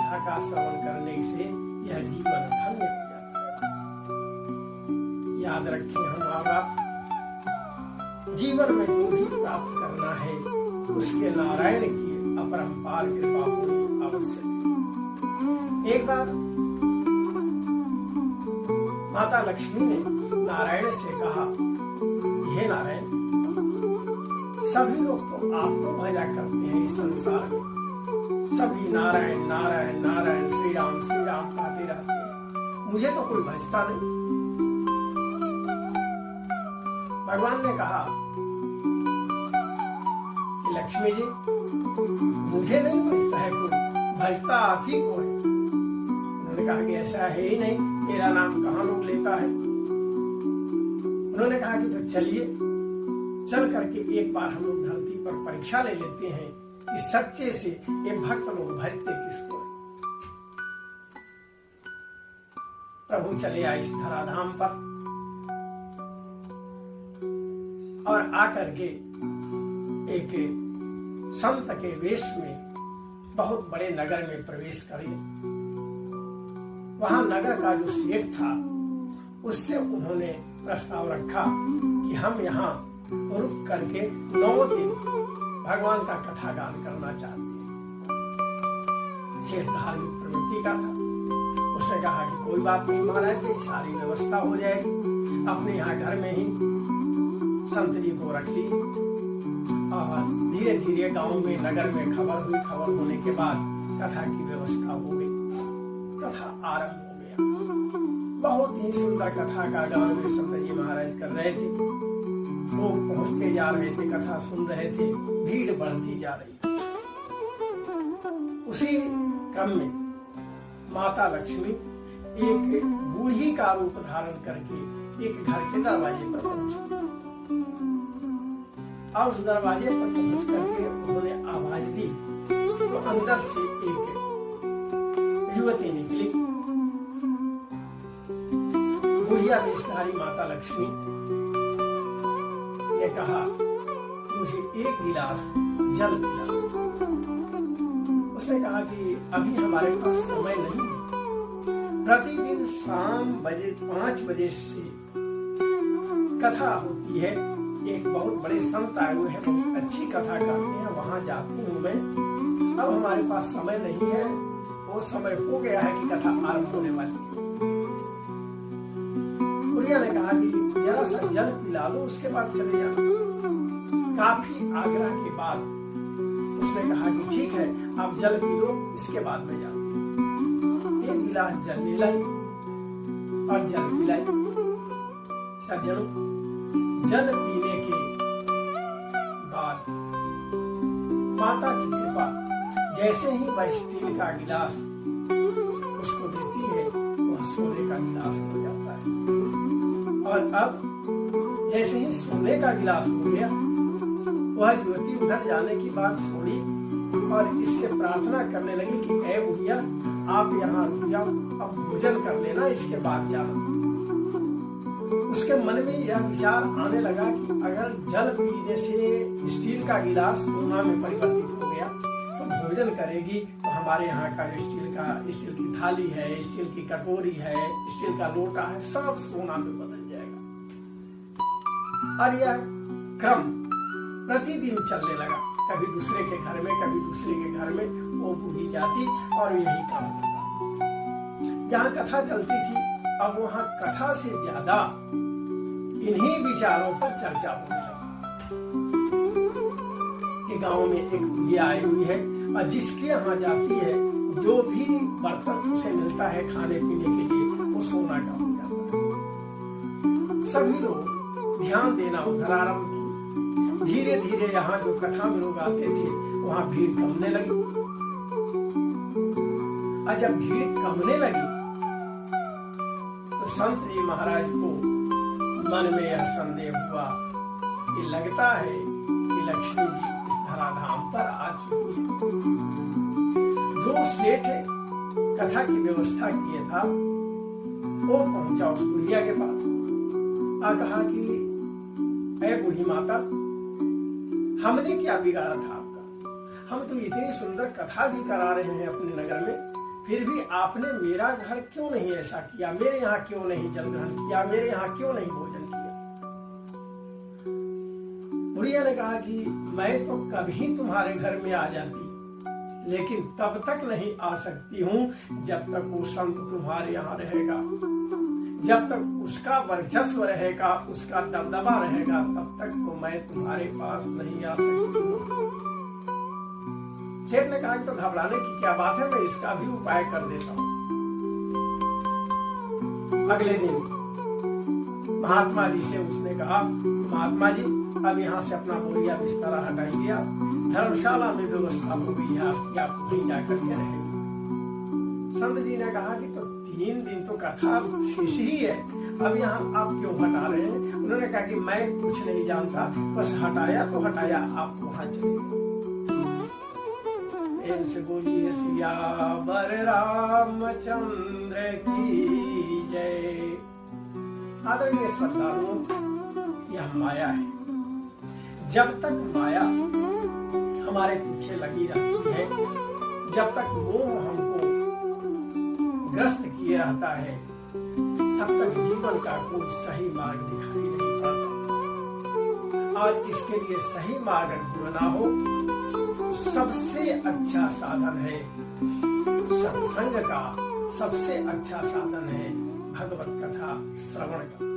कथा का श्रवण करने से यह जीवन धन्य हो जाता है। याद रखें, हमारा जीवन में जो भी प्राप्त करना है उसके नारायण की अपरंपार कृपा होनी आवश्यक है। एक बार माता लक्ष्मी ने नारायण से कहा, हे नारायण, सभी लोग तो आपको भजा करते हैं इस संसार में, सभी नारायण नारायण नारायण श्री राम कहते रहते हैं, मुझे तो कोई भजता नहीं। भगवान ने कहा कि लक्ष्मी जी, मुझे नहीं भजता है कोई, भजता आप ही को है। उन्होंने कहा कि ऐसा है ही नहीं, मेरा नाम कहाँ लोग लेता है। उन्होंने कहा कि तो चलिए, चल करके एक बार हम लोग धरती पर परीक्षा ले लेते हैं कि सच्चे से ये भक्त लोग भजते किसको है। प्रभु चले आए इस धराधाम पर और आकर के एक संत के वेश में बहुत बड़े नगर में प्रवेश कर गए। वहां नगर का जो सेठ था उससे उन्होंने प्रस्ताव रखा कि हम यहाँ रुक करके 9 दिन भगवान का कथा गान करना चाहते हैं। सेठ धार्मिक प्रवृत्ति का था। उसने कहा कि कोई बात नहीं महाराज जी, सारी व्यवस्था हो जाएगी, अपने यहाँ घर में ही संत जी को रख ली। और धीरे धीरे गांव में नगर में खबर हुई। खबर होने के बाद कथा की व्यवस्था हो गई, कथा आरंभ हो गया। बहुत ही सुंदर कथा का गान संत जी महाराज कर रहे थे। लोग पहुंचते जा रहे थे, कथा सुन रहे थे, भीड़ बढ़ती जा रही थी। उसी क्रम में माता लक्ष्मी एक बूढ़ी का रूप धारण करके एक घर के दरवाजे पर पहुंची। और उस दरवाजे पर पहुंच करके उन्होंने आवाज दी तो अंदर से एक युवती निकली। बुढ़िया वेशधारी माता लक्ष्मी ने कहा, मुझे एक गिलास जल पिला। उसने कहा कि अभी हमारे पास समय नहीं है। प्रतिदिन शाम 5 बजे से कथा होती है। एक बहुत बड़े संत आए हुए हैं, बहुत अच्छी कथा करते हैं, वहां जाती हूँ मैं। अब हमारे पास समय नहीं है, वो समय हो गया है कि कथा आरंभ होने वाली है। बुढ़िया ने कहा कि जरा सा जल पिला दो, उसके बाद चले जाओ। काफी आग्रह के बाद उसने कहा कि ठीक है, आप जल पी लो, इसके बाद मैं जाऊँ। एक गिलास जल ले लाई और जल पिलाई। सज्जनों, जल पीने के बाद माता की कृपा, जैसे ही वह स्टील का गिलास उसको देती है, वह सोने का गिलास हो जाता है। और अब जैसे ही सोने का गिलास हो गया, वह युवती उधर जाने की बात छोड़ी और इससे प्रार्थना करने लगी कि ऐ बुढ़िया, आप यहाँ रुक जाओ, अब भोजन कर लेना, इसके बाद जाना। उसके मन में यह विचार आने लगा कि अगर जल पीने से स्टील का गिलास सोना में परिवर्तित हो गया तो भोजन करेगी तो हमारे यहाँ का स्टील की थाली है, स्टील की कटोरी है, स्टील का लोटा है, सब सोना में बदल जाएगा। और यह क्रम प्रतिदिन चलने लगा। कभी दूसरे के घर में, कभी दूसरे के घर में वो बूढ़ी जाती और यही काम होता। जहाँ कथा चलती थी, अब वहां कथा से ज्यादा इन्हीं विचारों पर चर्चा होने लगी कि गांव में एक बुढ़िया आई हुई है और जिसके यहाँ जाती है, जो भी बर्तन उसे मिलता है खाने पीने के लिए, वो सोना का हो जाता है। सभी लोग ध्यान देना उधर आरंभ की। धीरे धीरे यहाँ जो कथा में लोग आते थे, वहां भीड़ कमने लगी। और जब भीड़ कमने लगी तो संत जी महाराज को मन में यह संदेह हुआ कि लगता है कि लक्ष्मी जी इस धराधाम पर आ चुकी है। जो सेठ कथा की व्यवस्था किया था, वो पहुंचा उस बुढ़िया के पास और कहा कि ऐ बूढ़ी माता, हमने क्या बिगाड़ा था आपका? हम तो इतनी सुंदर कथा भी करा रहे हैं अपने नगर में, फिर भी आपने मेरा घर क्यों नहीं ऐसा किया, मेरे यहाँ क्यों नहीं जल ग्रहण किया, मेरे यहाँ क्यों नहीं भोजन किया। बुढ़िया ने कहा कि मैं तो कभी तुम्हारे घर में आ जाती, लेकिन तब तक नहीं आ सकती हूं जब तक वो संत तुम्हारे यहाँ रहेगा, जब तक उसका वर्चस्व रहेगा, उसका दबदबा रहेगा, तब तक तो मैं तुम्हारे पास नहीं आ सकती हूँ। सेठ ने कहा कि तो घबराने की क्या बात है, मैं इसका भी उपाय कर देता हूँ। अगले दिन महात्मा जी से उसने कहा, महात्मा जी अब यहाँ से अपना बोरिया बिस्तरा हटाइए, धर्मशाला में व्यवस्था हो गई है आपकी, आप वहीं जाकर के रहेंगे। संत जी ने कहा कि तो 3 दिन तो कथा शेष ही है, अब यहाँ आप क्यों हटा रहे हैं। उन्होंने कहा कि मैं कुछ नहीं जानता, बस हटाया तो हटाया, आप वहां चले गए। से बोलिए सियावर रामचंद्र की जय। आदरणीय श्रद्धालुओं, यह माया है। जब तक माया हमारे पीछे लगी रहती है, जब तक मोह हमको ग्रस्त किए रहता है, तब तक जीवन का कोई सही मार्ग दिखाई नहीं पड़ता। और इसके लिए सही मार्ग ढूंढना हो, सबसे अच्छा साधन है सत्संग का, सबसे अच्छा साधन है भगवत कथा श्रवण का।